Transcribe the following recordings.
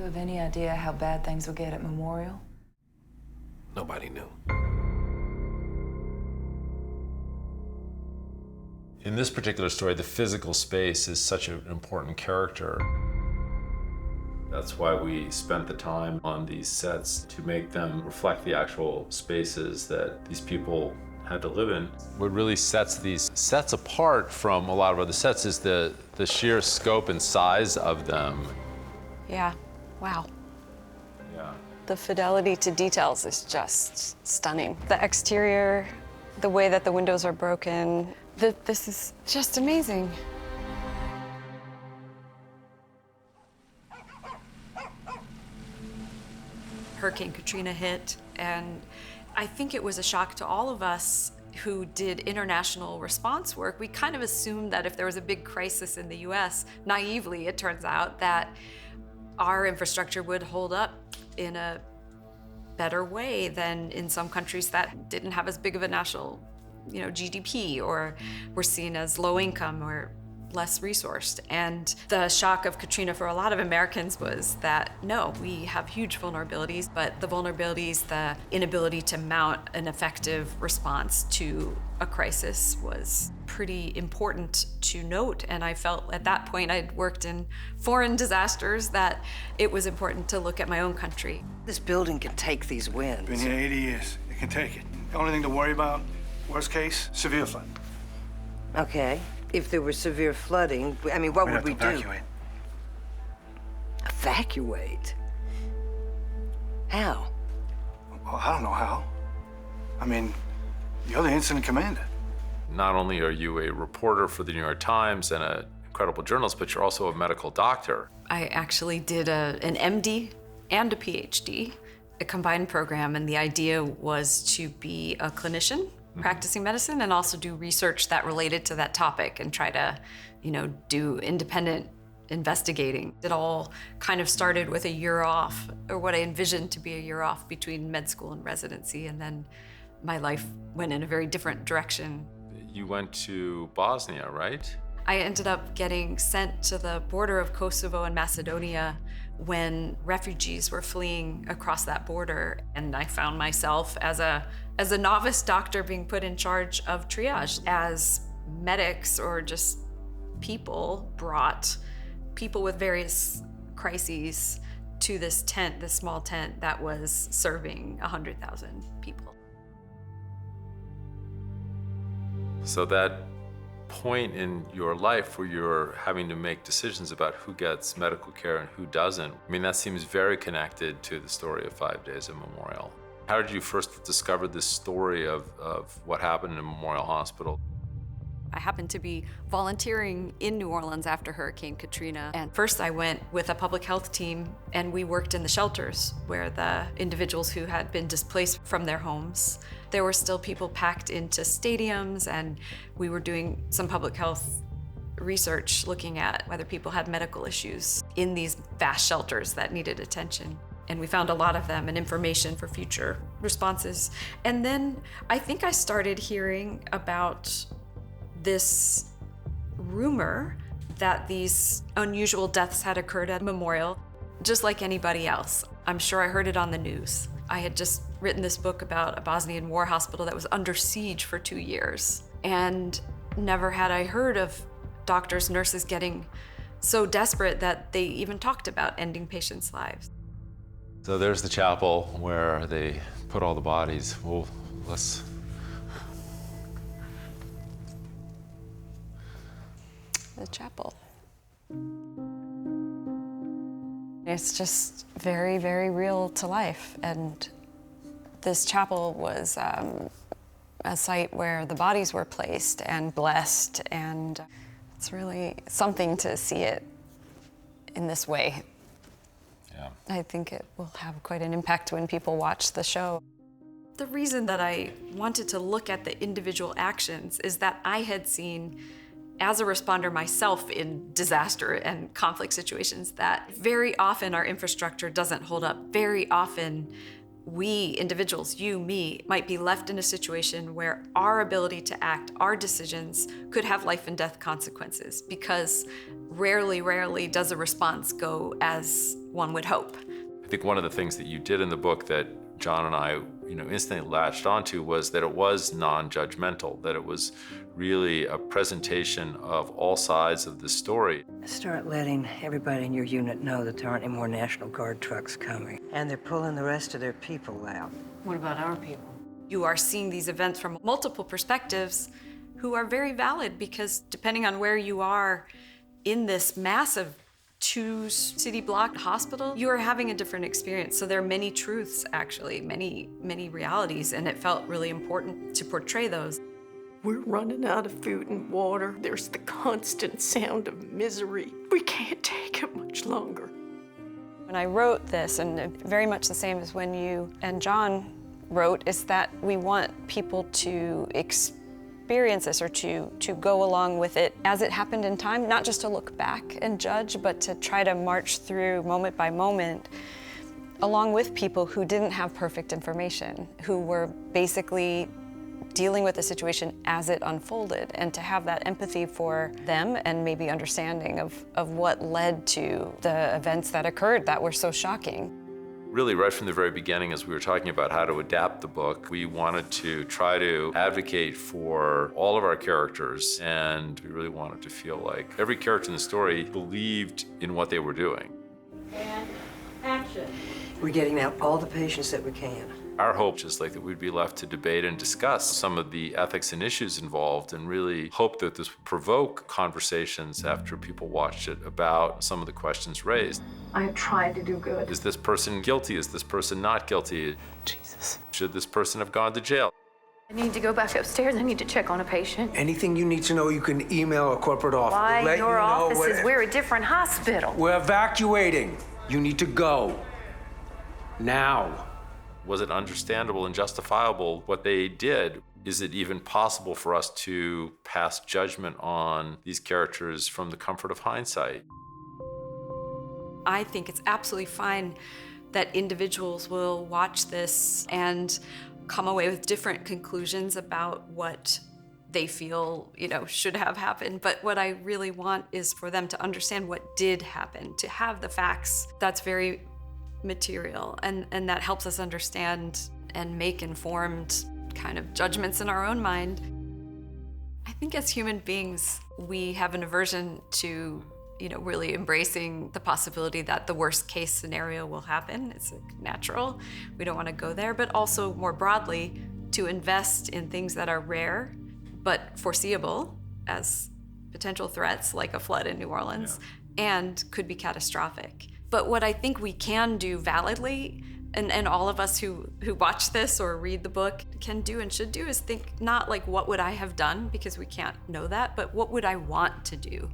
have any idea how bad things will get at Memorial? Nobody knew. In this particular story, the physical space is such an important character. That's why we spent the time on these sets to make them reflect the actual spaces that these people had to live in. What really sets these sets apart from a lot of other sets is the sheer scope and size of them. Yeah, wow. Yeah. The fidelity to details is just stunning. The exterior, the way that the windows are broken, this is just amazing. Hurricane Katrina hit, and I think it was a shock to all of us who did international response work. We kind of assumed that if there was a big crisis in the US, naively, it turns out that our infrastructure would hold up in a better way than in some countries that didn't have as big of a national, GDP, or were seen as low income or less resourced. And the shock of Katrina for a lot of Americans was that, no, we have huge vulnerabilities, but the vulnerabilities, the inability to mount an effective response to a crisis was pretty important to note. And I felt at that point, I'd worked in foreign disasters, that it was important to look at my own country. This building can take these winds. Been here 80 years. It can take it. The only thing to worry about, worst case, severe flood. Okay. If there were severe flooding, I mean, what would we do? Evacuate. Evacuate? How? Well, I don't know how. I mean, you're the incident commander. Not only are you a reporter for the New York Times and an incredible journalist, but you're also a medical doctor. I actually did an MD and a PhD, a combined program, and the idea was to be a clinician practicing medicine and also do research that related to that topic and try to, do independent investigating. It all kind of started with a year off, or what I envisioned to be a year off between med school and residency, and then my life went in a very different direction. You went to Bosnia, right? I ended up getting sent to the border of Kosovo and Macedonia when refugees were fleeing across that border, and I found myself as a novice doctor being put in charge of triage. As medics or just people brought people with various crises to this tent, this small tent that was serving 100,000 people. So that point in your life where you're having to make decisions about who gets medical care and who doesn't, that seems very connected to the story of 5 Days at Memorial. How did you first discover this story of what happened in Memorial Hospital? I happened to be volunteering in New Orleans after Hurricane Katrina. And first I went with a public health team, and we worked in the shelters where the individuals who had been displaced from their homes, there were still people packed into stadiums, and we were doing some public health research looking at whether people had medical issues in these vast shelters that needed attention. And we found a lot of them and information for future responses. And then I think I started hearing about this rumor that these unusual deaths had occurred at Memorial, just like anybody else. I'm sure I heard it on the news. I had just written this book about a Bosnian war hospital that was under siege for 2 years. And never had I heard of doctors, nurses getting so desperate that they even talked about ending patients' lives. So there's the chapel where they put all the bodies. Well, let's... The chapel. It's just very, very real to life. And this chapel was a site where the bodies were placed and blessed, and it's really something to see it in this way. Yeah. I think it will have quite an impact when people watch the show. The reason that I wanted to look at the individual actions is that I had seen, as a responder myself in disaster and conflict situations, that very often our infrastructure doesn't hold up. Very often we, individuals, you, me, might be left in a situation where our ability to act, our decisions, could have life and death consequences, because rarely does a response go as one would hope. I think one of the things that you did in the book that John and I, instantly latched onto was that it was non-judgmental, that it was really a presentation of all sides of the story. Start letting everybody in your unit know that there aren't any more National Guard trucks coming. And they're pulling the rest of their people out. What about our people? You are seeing these events from multiple perspectives who are very valid because depending on where you are in this massive 2-city block hospital, you are having a different experience. So there are many truths, actually, many realities, and it felt really important to portray those. We're running out of food and water. There's the constant sound of misery. We can't take it much longer. When I wrote this, and very much the same as when you and John wrote, is that we want people to experience this or to go along with it as it happened in time, not just to look back and judge, but to try to march through moment by moment along with people who didn't have perfect information, who were basically dealing with the situation as it unfolded, and to have that empathy for them and maybe understanding of what led to the events that occurred that were so shocking. Really, right from the very beginning, as we were talking about how to adapt the book, we wanted to try to advocate for all of our characters, and we really wanted to feel like every character in the story believed in what they were doing. And action. We're getting out all the patients that we can. Our hope is that we'd be left to debate and discuss some of the ethics and issues involved, and really hope that this would provoke conversations after people watched it about some of the questions raised. I have tried to do good. Is this person guilty? Is this person not guilty? Jesus. Should this person have gone to jail? I need to go back upstairs. I need to check on a patient. Anything you need to know, you can email a corporate office. Why Let your you know offices? We're a different hospital. We're evacuating. You need to go. Now. Was it understandable and justifiable what they did? Is it even possible for us to pass judgment on these characters from the comfort of hindsight? I think it's absolutely fine that individuals will watch this and come away with different conclusions about what they feel, should have happened. But what I really want is for them to understand what did happen, to have the facts. That's very material, and that helps us understand and make informed kind of judgments in our own mind. I think as human beings, we have an aversion to, really embracing the possibility that the worst case scenario will happen. It's natural. We don't want to go there, but also more broadly, to invest in things that are rare but foreseeable as potential threats, like a flood in New Orleans, and could be catastrophic. But what I think we can do validly, and all of us who watch this or read the book can do and should do, is think not like what would I have done, because we can't know that, but what would I want to do?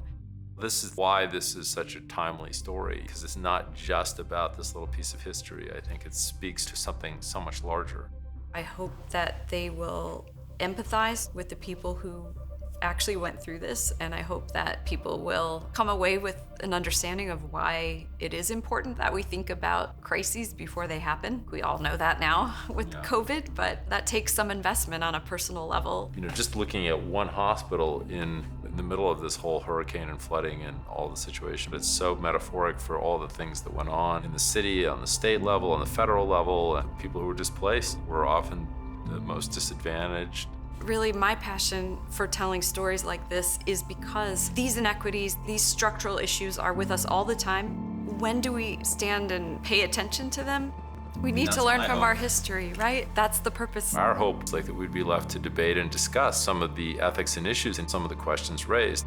This is why this is such a timely story, because it's not just about this little piece of history. I think it speaks to something so much larger. I hope that they will empathize with the people who actually went through this, and I hope that people will come away with an understanding of why it is important that we think about crises before they happen. We all know that now with COVID, but that takes some investment on a personal level. Just looking at one hospital in the middle of this whole hurricane and flooding and all the situation, it's so metaphoric for all the things that went on in the city, on the state level, on the federal level, and people who were displaced were often the most disadvantaged. Really, my passion for telling stories like this is because these inequities, these structural issues are with us all the time. When do we stand and pay attention to them? We need to learn from our history, right? That's the purpose. Our hope is that we'd be left to debate and discuss some of the ethics and issues and some of the questions raised.